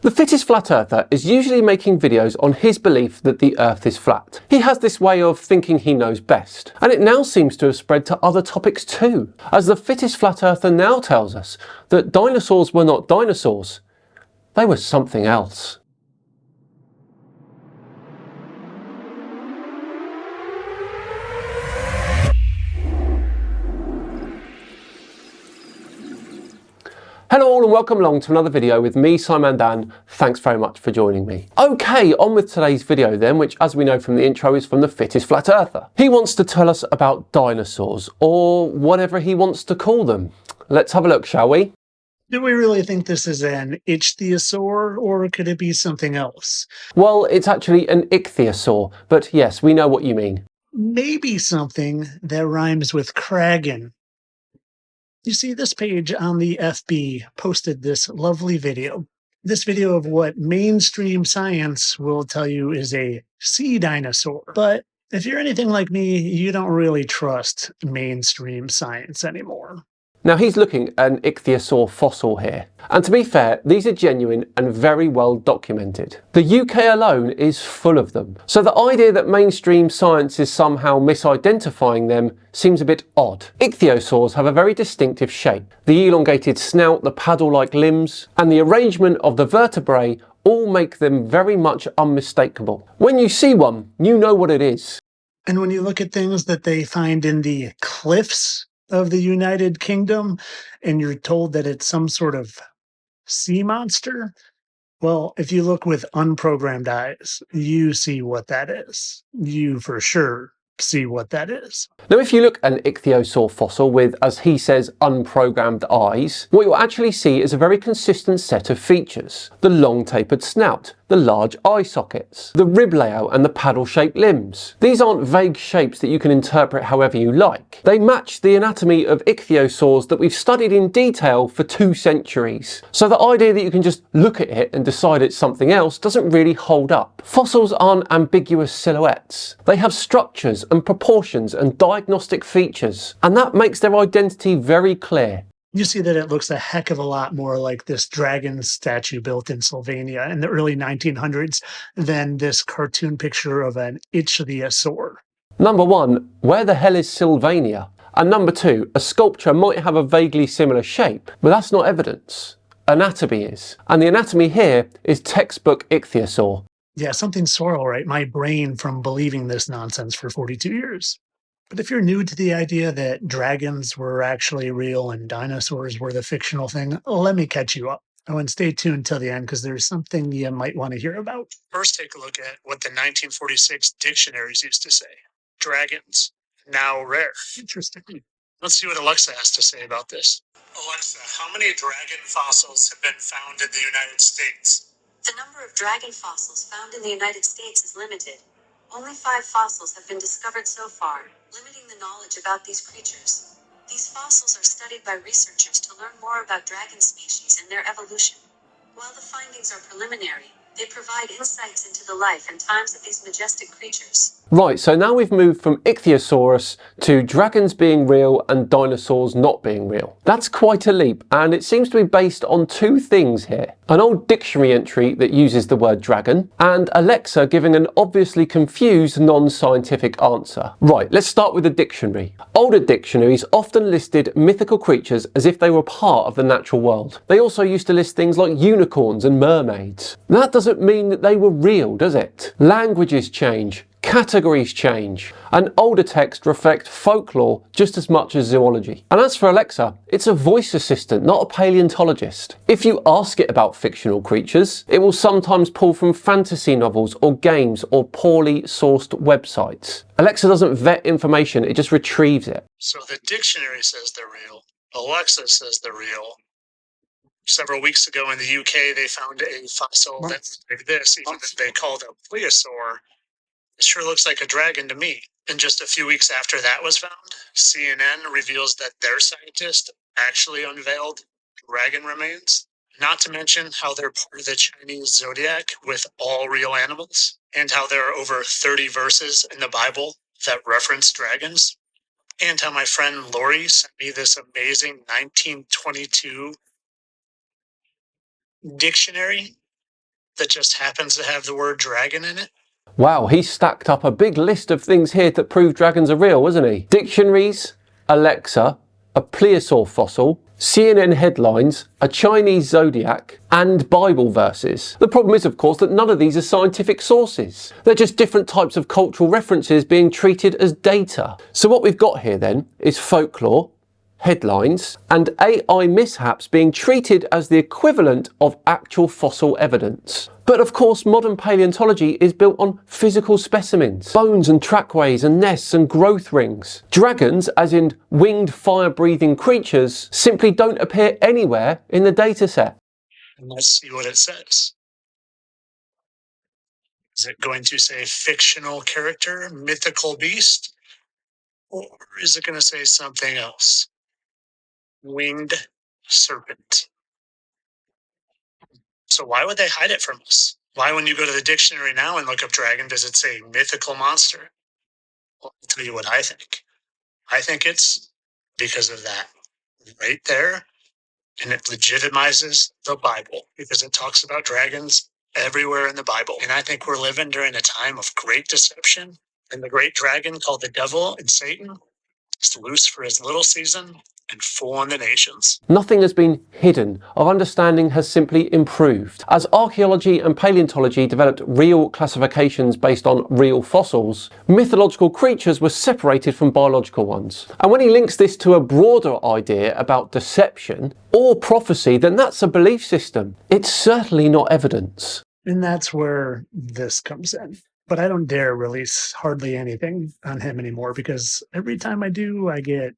The fittest flat earther is usually making videos on his belief that the earth is flat. He has this way of thinking he knows best, and it now seems to have spread to other topics too, as the fittest flat earther now tells us that dinosaurs were not dinosaurs, they were something else. Hello all and welcome along to another video with me, Simon Dan. Thanks very much for joining me. Okay, on with today's video then, which as we know from the intro is from the fittest flat earther. He wants to tell us about dinosaurs, or whatever he wants to call them. Let's have a look, shall we? Do we really think this is an ichthyosaur, or could it be something else? Well, it's actually an ichthyosaur, but yes, we know what you mean. Maybe something that rhymes with kragan. You see, this page on the FB posted this lovely video. This video of what mainstream science will tell you is a sea dinosaur. But if you're anything like me, you don't really trust mainstream science anymore. Now he's looking at an ichthyosaur fossil here, and to be fair, these are genuine and very well documented. The UK alone is full of them, so the idea that mainstream science is somehow misidentifying them seems a bit odd. Ichthyosaurs have a very distinctive shape. The elongated snout, the paddle-like limbs, and the arrangement of the vertebrae all make them very much unmistakable. When you see one, you know what it is. And when you look at things that they find in the cliffs of the United Kingdom, and you're told that it's some sort of sea monster, well, if you look with unprogrammed eyes, you see what that is. You for sure see what that is. Now if you look at an ichthyosaur fossil with, as he says, unprogrammed eyes, what you'll actually see is a very consistent set of features. The long tapered snout, the large eye sockets, the rib layout and the paddle-shaped limbs. These aren't vague shapes that you can interpret however you like. They match the anatomy of ichthyosaurs that we've studied in detail for 2 centuries. So the idea that you can just look at it and decide it's something else doesn't really hold up. Fossils aren't ambiguous silhouettes. They have structures and proportions and diagnostic features, and that makes their identity very clear. You see that it looks a heck of a lot more like this dragon statue built in Slovenia in the early 1900s than this cartoon picture of an ichthyosaur. Number 1, where the hell is Sylvania? And number 2, a sculpture might have a vaguely similar shape, but that's not evidence. Anatomy is. And the anatomy here is textbook ichthyosaur. Yeah, something's sore, all right. My brain from believing this nonsense for 42 years. But if you're new to the idea that dragons were actually real and dinosaurs were the fictional thing, let me catch you up. Oh, and stay tuned till the end because there's something you might want to hear about. First, take a look at what the 1946 dictionaries used to say. Dragons, now rare. Interesting. Let's see what Alexa has to say about this. Alexa, how many dragon fossils have been found in the United States? The number of dragon fossils found in the United States is limited. Only 5 fossils have been discovered so far, limiting the knowledge about these creatures. These fossils are studied by researchers to learn more about dragon species and their evolution. While the findings are preliminary, they provide insights into the life and times of these majestic creatures. Right, so now we've moved from Ichthyosaurus to dragons being real and dinosaurs not being real. That's quite a leap, and it seems to be based on 2 things here. An old dictionary entry that uses the word dragon, and Alexa giving an obviously confused non-scientific answer. Right, let's start with the dictionary. Older dictionaries often listed mythical creatures as if they were part of the natural world. They also used to list things like unicorns and mermaids. That doesn't mean that they were real, does it? Languages change. Categories change, and older texts reflect folklore just as much as zoology. And as for Alexa, it's a voice assistant, not a paleontologist. If you ask it about fictional creatures, it will sometimes pull from fantasy novels or games or poorly sourced websites. Alexa doesn't vet information, it just retrieves it. So the dictionary says they're real. Alexa says they're real. Several weeks ago in the UK, they found a fossil that's like this, even if they called a plesiosaur. It sure looks like a dragon to me. And just a few weeks after that was found, CNN reveals that their scientist actually unveiled dragon remains. Not to mention how they're part of the Chinese zodiac with all real animals, and how there are over 30 verses in the Bible that reference dragons, and how my friend Lori sent me this amazing 1922 dictionary that just happens to have the word dragon in it? Wow, he stacked up a big list of things here that prove dragons are real, wasn't he? Dictionaries, Alexa, a plesiosaur fossil, CNN headlines, a Chinese zodiac, and Bible verses. The problem is, of course, that none of these are scientific sources. They're just different types of cultural references being treated as data. So what we've got here then is folklore, headlines, and AI mishaps being treated as the equivalent of actual fossil evidence. But of course, modern paleontology is built on physical specimens, bones and trackways and nests and growth rings. Dragons, as in winged fire-breathing creatures, simply don't appear anywhere in the dataset. And let's see what it says. Is it going to say fictional character, mythical beast? Or is it going to say something else? Winged serpent. So why would they hide it from us? Why, when you go to the dictionary now and look up dragon, does it say mythical monster? Well, I'll tell you what I think. I think it's because of that right there. And it legitimizes the Bible because it talks about dragons everywhere in the Bible. And I think we're living during a time of great deception. And the great dragon called the devil and Satan is loose for his little season and fool on the nations. Nothing has been hidden. Our understanding has simply improved. As archaeology and paleontology developed real classifications based on real fossils, mythological creatures were separated from biological ones. And when he links this to a broader idea about deception or prophecy, then that's a belief system. It's certainly not evidence. And that's where this comes in. But I don't dare release hardly anything on him anymore because every time I do, I get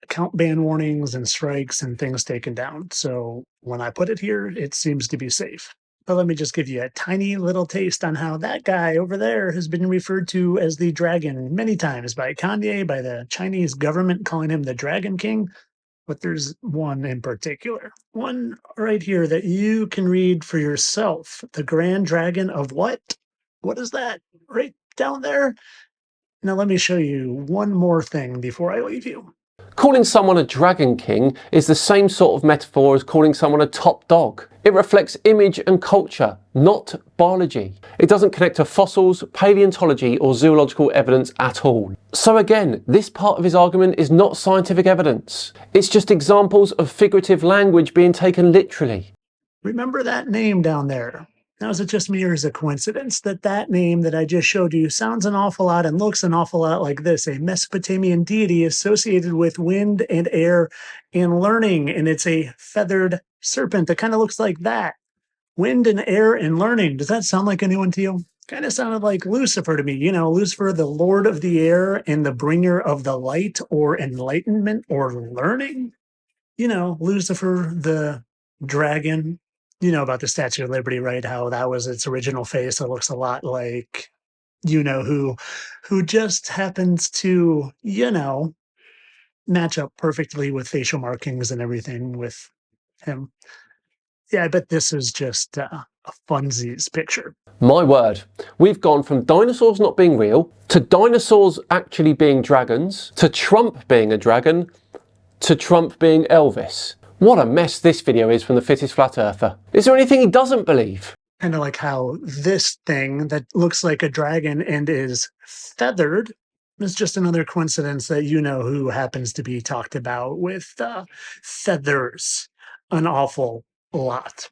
account ban warnings and strikes and things taken down. So when I put it here, it seems to be safe. But let me just give you a tiny little taste on how that guy over there has been referred to as the dragon many times by Kanye, by the Chinese government calling him the Dragon King. But there's one in particular, one right here that you can read for yourself. The Grand Dragon of what? What is that right down there? Now let me show you one more thing before I leave you. Calling someone a dragon king is the same sort of metaphor as calling someone a top dog. It reflects image and culture, not biology. It doesn't connect to fossils, paleontology, or zoological evidence at all. So again, this part of his argument is not scientific evidence. It's just examples of figurative language being taken literally. Remember that name down there? Now, is it just me or is it a coincidence that that name that I just showed you sounds an awful lot and looks an awful lot like this, a Mesopotamian deity associated with wind and air and learning, and it's a feathered serpent that kind of looks like that. Wind and air and learning. Does that sound like anyone to you? Kind of sounded like Lucifer to me. You know, Lucifer, the Lord of the air and the bringer of the light or enlightenment or learning. You know, Lucifer, the dragon. You know about the Statue of Liberty, right? How that was its original face. It looks a lot like, you know, who just happens to, you know, match up perfectly with facial markings and everything with him. Yeah, I bet this is just a funsies picture. My word, we've gone from dinosaurs not being real, to dinosaurs actually being dragons, to Trump being a dragon, to Trump being Elvis. What a mess this video is from the fittest flat earther. Is there anything he doesn't believe? Kind of like how this thing that looks like a dragon and is feathered is just another coincidence that you know who happens to be talked about with feathers an awful lot.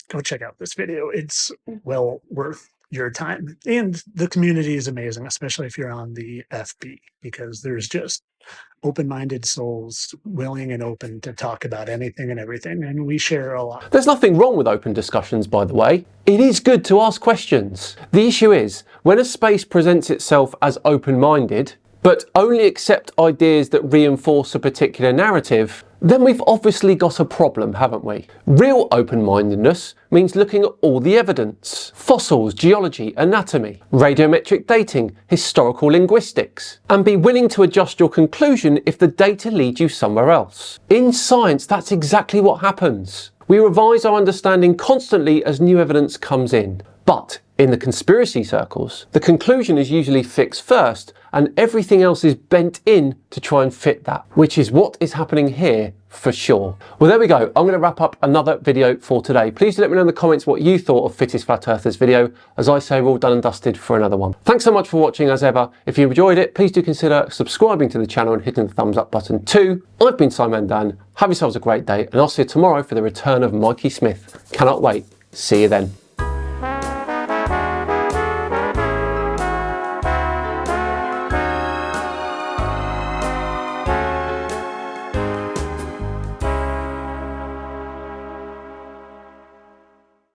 Go check out this video. It's well worth your time. And the community is amazing, especially if you're on the FB, because there's just open-minded souls willing and open to talk about anything and everything, and we share a lot. There's nothing wrong with open discussions, by the way. It is good to ask questions. The issue is, when a space presents itself as open-minded, but only accept ideas that reinforce a particular narrative, then we've obviously got a problem, haven't we? Real open-mindedness means looking at all the evidence. Fossils, geology, anatomy, radiometric dating, historical linguistics, and be willing to adjust your conclusion if the data leads you somewhere else. In science, that's exactly what happens. We revise our understanding constantly as new evidence comes in. But in the conspiracy circles, the conclusion is usually fixed first and everything else is bent in to try and fit that, which is what is happening here for sure. Well, there we go. I'm going to wrap up another video for today. Please do let me know in the comments what you thought of Fittest Flat Earthers video. As I say, we're all done and dusted for another one. Thanks so much for watching as ever. If you enjoyed it, please do consider subscribing to the channel and hitting the thumbs up button too. I've been Simon Dan. Have yourselves a great day, and I'll see you tomorrow for the return of Mikey Smith. Cannot wait. See you then.